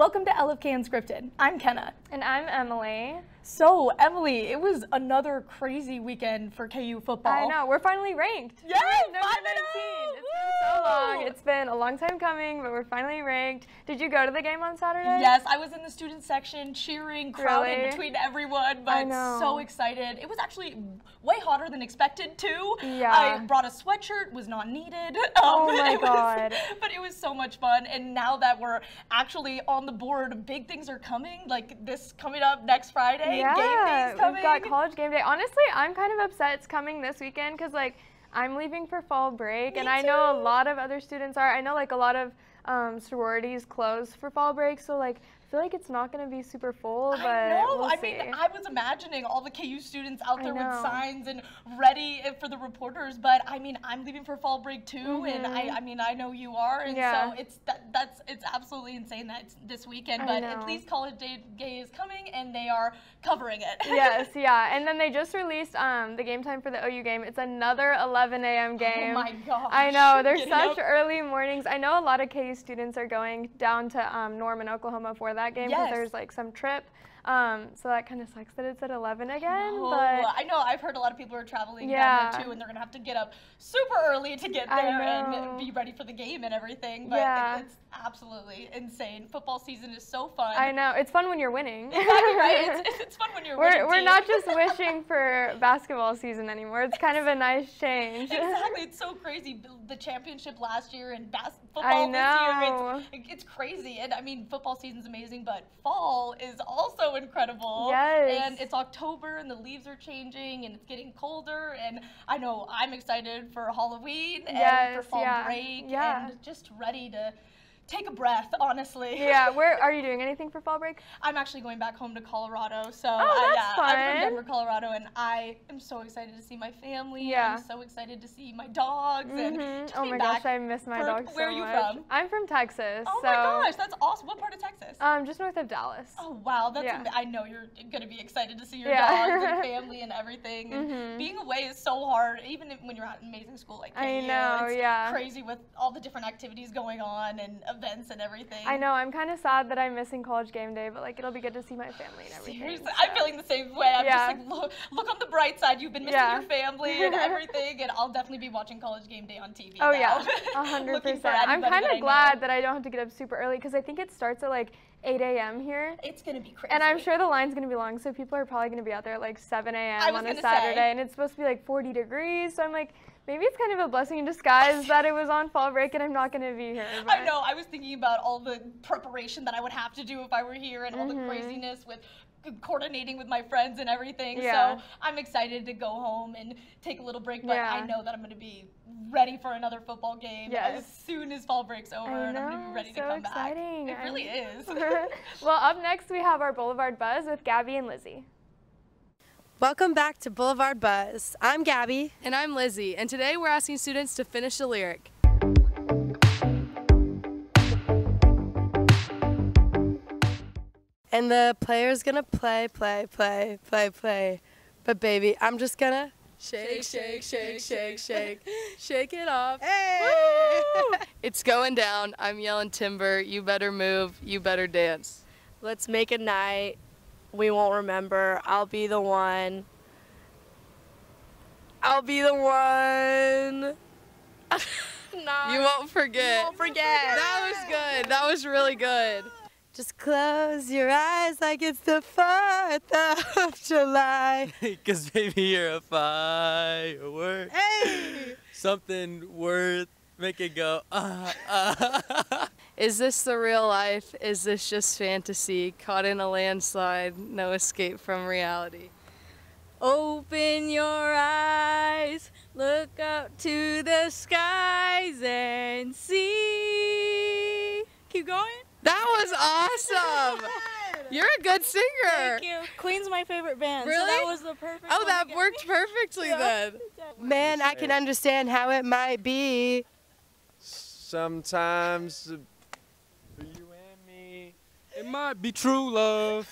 Welcome to LFK Unscripted. I'm Kenna. And I'm Emily. So, Emily, it was another crazy weekend for KU football. I know, we're finally ranked. Yes, number 19. It's been so long. It's been a long time coming, but we're finally ranked. Did you go to the game on Saturday? Yes, I was in the student section cheering, crowded Really? between everyone, but I know. so excited. It was actually way hotter than expected, too. Yeah. I brought a sweatshirt, was not needed. Oh my God. But it was so much fun, and now that we're actually on the board, big things are coming, like this coming up next Friday. Yeah, Game day's coming. we've got college game day. Honestly, I'm kind of upset it's coming this weekend because, like, I'm leaving for fall break, and I know a lot of other students are. I know, like, a lot of sororities close for fall break, so, like, I feel like it's not going to be super full, but we'll see. I mean, I was imagining all the KU students out there with signs and ready for the reporters, but I mean, I'm leaving for fall break too, and I mean, I know you are, and so it's it's absolutely insane that it's this weekend, but at least College Day is coming, and they are covering it. Yes, yeah, and then they just released the game time for the OU game. It's another 11 a.m. game. Oh my gosh. I know, they're such early mornings. I know a lot of KU students are going down to Norman, Oklahoma for that game because there's like some trip. So that kind of sucks that it's at 11 again. No, but I know, I've heard a lot of people are traveling down there too, and they're going to have to get up super early to get there and be ready for the game and everything. But it's absolutely insane. Football season is so fun. I know. It's fun when you're winning. Exactly right. It's fun when you're winning. We're not just wishing for basketball season anymore. It's kind of a nice change. Exactly. It's so crazy. The championship last year and football this year, it's crazy. And I mean, football season's amazing, but fall is also incredible. Yes. And it's October and the leaves are changing and it's getting colder. And I know I'm excited for Halloween and for fall break and just ready to take a breath, honestly. Yeah, where are you doing anything for fall break? I'm actually going back home to Colorado. So that's fun. I'm from Denver, Colorado, and I am so excited to see my family. Yeah. I'm so excited to see my dogs and just oh be my back. gosh, I miss my dogs so much. Where are you from? I'm from Texas. Oh my gosh, that's awesome. What part of Texas? Just north of Dallas. Oh wow, that's I know you're gonna be excited to see your dogs and family and everything. And being away is so hard, even when you're at an amazing school like KU. I know, it's crazy with all the different activities going on and events and everything. I know, I'm kind of sad that I'm missing college game day, but like it'll be good to see my family and everything. Seriously, so. I'm feeling the same way. I'm just like, look on the bright side. You've been missing your family and everything, and I'll definitely be watching college game day on TV now. Yeah, 100%. I'm kind of glad that I don't have to get up super early because I think it starts at like 8 a.m. here. It's going to be crazy. And I'm sure the line's going to be long, so people are probably going to be out there at like 7 a.m. on a Saturday, and it's supposed to be like 40 degrees, so I'm like, maybe it's kind of a blessing in disguise that it was on fall break and I'm not going to be here. But. I know. I was thinking about all the preparation that I would have to do if I were here and all the craziness with coordinating with my friends and everything. So I'm excited to go home and take a little break, but I know that I'm going to be ready for another football game as soon as fall break's over, and I'm going to be ready to come back. It really is. Well, up next we have our Boulevard Buzz with Gabby and Lizzie. Welcome back to Boulevard Buzz. I'm Gabby. And I'm Lizzie, and today we're asking students to finish a lyric. And the player's gonna play. But baby, I'm just gonna shake, shake, shake, shake, shake, shake it off. Hey! It's going down. I'm yelling timber. You better move. You better dance. Let's make a night we won't remember. I'll be the one. I'll be the one. You won't forget. You won't forget. That was good. That was really good. Just close your eyes like it's the 4th of July. Cause baby, you're a firework. Hey! Something worth making go, Is this the real life? Is this just fantasy? Caught in a landslide, no escape from reality. Open your eyes, look up to the skies and see. Keep going. That was awesome. You're a good singer. Thank you. Queen's my favorite band. Really? So that was the perfect Oh, that worked perfectly then. Man, I can understand how it might be. Sometimes for you and me, it might be true love.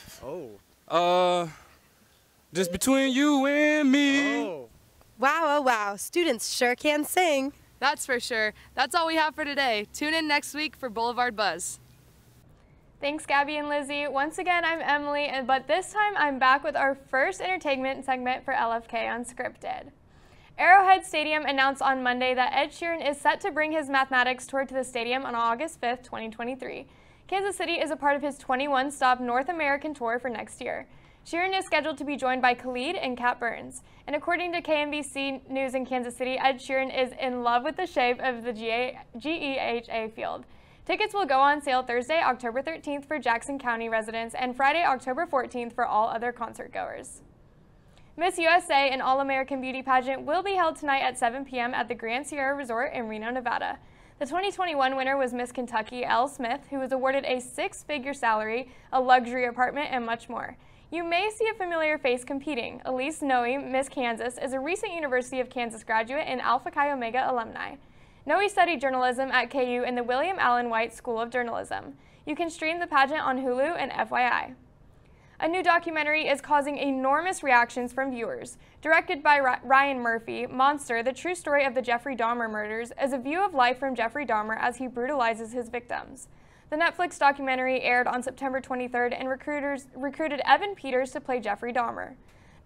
Just between you and me. Wow, oh wow, students sure can sing. That's for sure. That's all we have for today. Tune in next week for Boulevard Buzz. Thanks, Gabby and Lizzie. Once again, I'm Emily, but this time I'm back with our first entertainment segment for LFK Unscripted. Arrowhead Stadium announced on Monday that Ed Sheeran is set to bring his Mathematics tour to the stadium on August 5th, 2023. Kansas City is a part of his 21-stop North American tour for next year. Sheeran is scheduled to be joined by Khalid and Kat Burns. And according to KNBC News in Kansas City, Ed Sheeran is in love with the shape of the GEHA field. Tickets will go on sale Thursday, October 13th for Jackson County residents and Friday, October 14th for all other concert goers. Miss USA, an All-American beauty pageant, will be held tonight at 7 p.m. at the Grand Sierra Resort in Reno, Nevada. The 2021 winner was Miss Kentucky, Elle Smith, who was awarded a six-figure salary, a luxury apartment, and much more. You may see a familiar face competing. Elise Noe, Miss Kansas, is a recent University of Kansas graduate and Alpha Chi Omega alumni. Noe studied journalism at KU in the William Allen White School of Journalism. You can stream the pageant on Hulu and FYI. A new documentary is causing enormous reactions from viewers. Directed by Ryan Murphy, Monster, the true story of the Jeffrey Dahmer murders, is a view of life from Jeffrey Dahmer as he brutalizes his victims. The Netflix documentary aired on September 23rd and recruited Evan Peters to play Jeffrey Dahmer.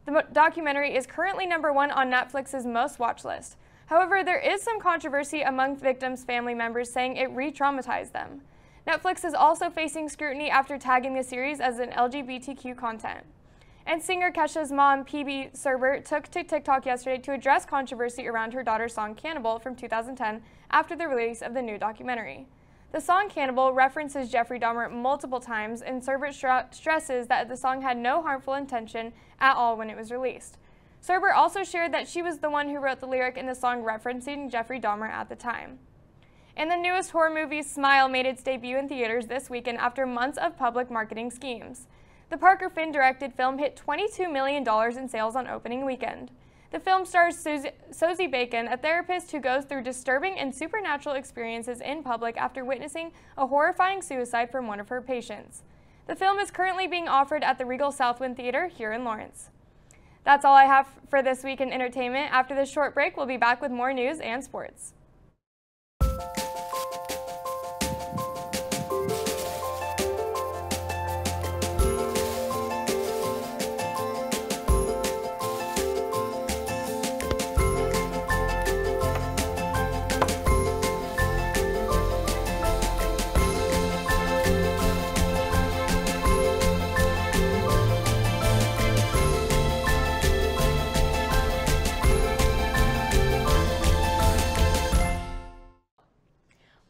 The documentary is currently #1 on Netflix's most watched list. However, there is some controversy among victims' family members saying it re-traumatized them. Netflix is also facing scrutiny after tagging the series as an LGBTQ content. And singer Kesha's mom, PB Serber, took to TikTok yesterday to address controversy around her daughter's song Cannibal from 2010 after the release of the new documentary. The song Cannibal references Jeffrey Dahmer multiple times, and Serber stresses that the song had no harmful intention at all when it was released. Serber also shared that she was the one who wrote the lyric in the song referencing Jeffrey Dahmer at the time. And the newest horror movie, Smile, made its debut in theaters this weekend after months of public marketing schemes. The Parker Finn-directed film hit $22 million in sales on opening weekend. The film stars Sosie Bacon, a therapist who goes through disturbing and supernatural experiences in public after witnessing a horrifying suicide from one of her patients. The film is currently being offered at the Regal Southwind Theater here in Lawrence. That's all I have for this week in entertainment. After this short break, we'll be back with more news and sports.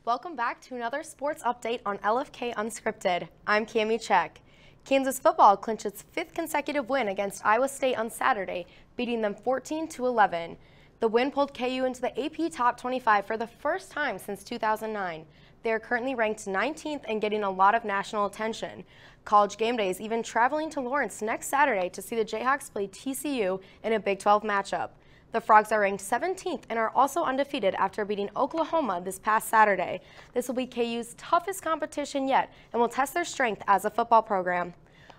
Welcome back to another sports update on LFK Unscripted. I'm Cami Check. Kansas football clinched its 5th consecutive win against Iowa State on Saturday, beating them 14-11. The win pulled KU into the AP Top 25 for the first time since 2009. They are currently ranked 19th and getting a lot of national attention. College Game Day is even traveling to Lawrence next Saturday to see the Jayhawks play TCU in a Big 12 matchup. The Frogs are ranked 17th and are also undefeated after beating Oklahoma this past Saturday. This will be KU's toughest competition yet and will test their strength as a football program.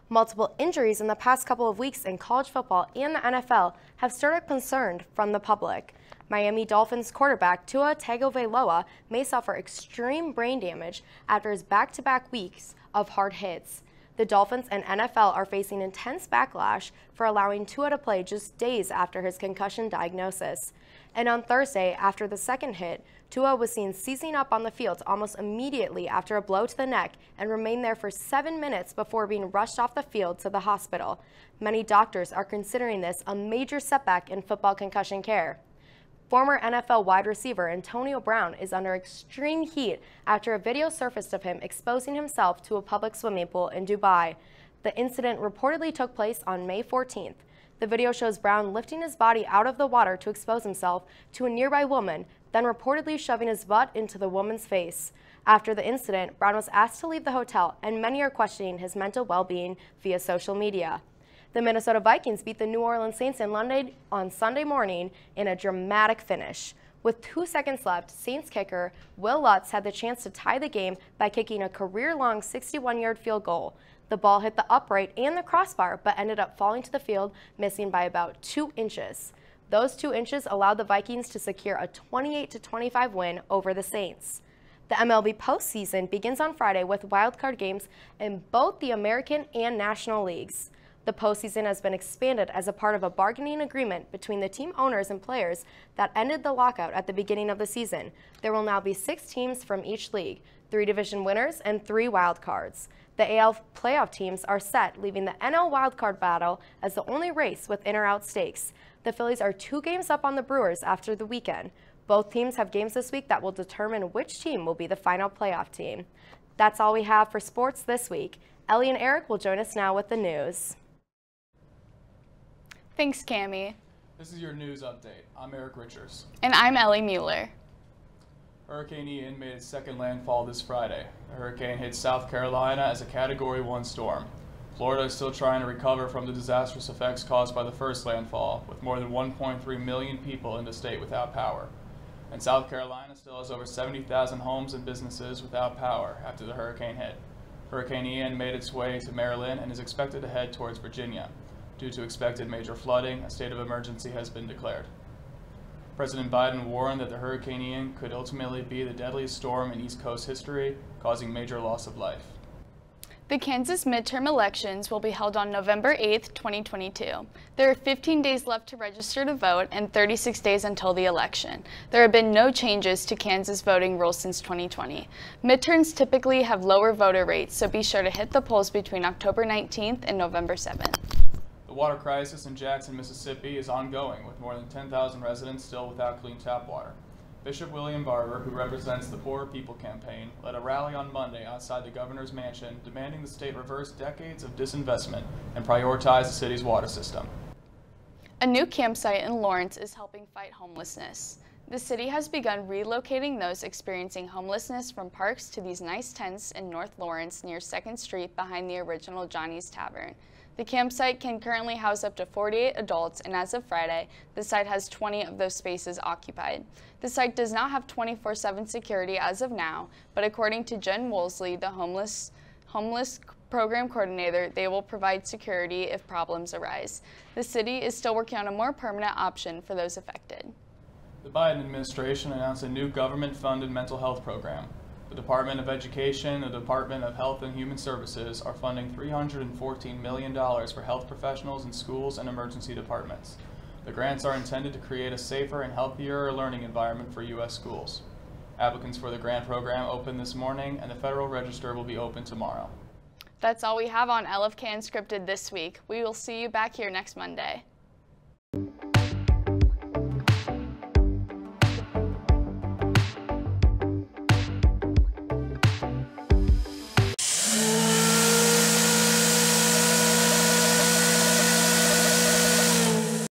Multiple injuries in the past couple of weeks in college football and the NFL have stirred up concern from the public. Miami Dolphins quarterback Tua Tagovailoa may suffer extreme brain damage after his back-to-back weeks of hard hits. The Dolphins and NFL are facing intense backlash for allowing Tua to play just days after his concussion diagnosis. And on Thursday, after the second hit, Tua was seen seizing up on the field almost immediately after a blow to the neck and remained there for 7 minutes before being rushed off the field to the hospital. Many doctors are considering this a major setback in football concussion care. Former NFL wide receiver Antonio Brown is under extreme heat after a video surfaced of him exposing himself to a public swimming pool in Dubai. The incident reportedly took place on May 14th. The video shows Brown lifting his body out of the water to expose himself to a nearby woman, then reportedly shoving his butt into the woman's face. After the incident, Brown was asked to leave the hotel, and many are questioning his mental well-being via social media. The Minnesota Vikings beat the New Orleans Saints in London on Sunday morning in a dramatic finish. With 2 seconds left, Saints kicker Will Lutz had the chance to tie the game by kicking a career-long 61-yard field goal. The ball hit the upright and the crossbar, but ended up falling to the field, missing by about 2 inches. Those 2 inches allowed the Vikings to secure a 28-25 win over the Saints. The MLB postseason begins on Friday with wildcard games in both the American and National Leagues. The postseason has been expanded as a part of a bargaining agreement between the team owners and players that ended the lockout at the beginning of the season. There will now be 6 teams from each league, 3 division winners and 3 wildcards. The AL playoff teams are set, leaving the NL wildcard battle as the only race with in or out stakes. The Phillies are 2 games up on the Brewers after the weekend. Both teams have games this week that will determine which team will be the final playoff team. That's all we have for sports this week. Ellie and Eric will join us now with the news. Thanks, Cammie. This is your news update. I'm Eric Richards. And I'm Ellie Mueller. Hurricane Ian made its second landfall this Friday. The hurricane hit South Carolina as a Category 1 storm. Florida is still trying to recover from the disastrous effects caused by the first landfall, with more than 1.3 million people in the state without power. And South Carolina still has over 70,000 homes and businesses without power after the hurricane hit. Hurricane Ian made its way to Maryland and is expected to head towards Virginia. Due to expected major flooding, a state of emergency has been declared. President Biden warned that the Hurricane Ian could ultimately be the deadliest storm in East Coast history, causing major loss of life. The Kansas midterm elections will be held on November 8th, 2022. There are 15 days left to register to vote and 36 days until the election. There have been no changes to Kansas voting rules since 2020. Midterms typically have lower voter rates, so be sure to hit the polls between October 19th and November 7th. The water crisis in Jackson, Mississippi is ongoing, with more than 10,000 residents still without clean tap water. Bishop William Barber, who represents the Poorer People campaign, led a rally on Monday outside the governor's mansion demanding the state reverse decades of disinvestment and prioritize the city's water system. A new campsite in Lawrence is helping fight homelessness. The city has begun relocating those experiencing homelessness from parks to these nice tents in North Lawrence near 2nd Street behind the original Johnny's Tavern. The campsite can currently house up to 48 adults, and as of Friday, the site has 20 of those spaces occupied. The site does not have 24/7 security as of now, but according to Jen Woolsey, the homeless program coordinator, they will provide security if problems arise. The city is still working on a more permanent option for those affected. The Biden administration announced a new government-funded mental health program. The Department of Education and the Department of Health and Human Services are funding $314 million for health professionals in schools and emergency departments. The grants are intended to create a safer and healthier learning environment for U.S. schools. Applicants for the grant program opened this morning, and the Federal Register will be open tomorrow. That's all we have on LFK Unscripted this week. We will see you back here next Monday.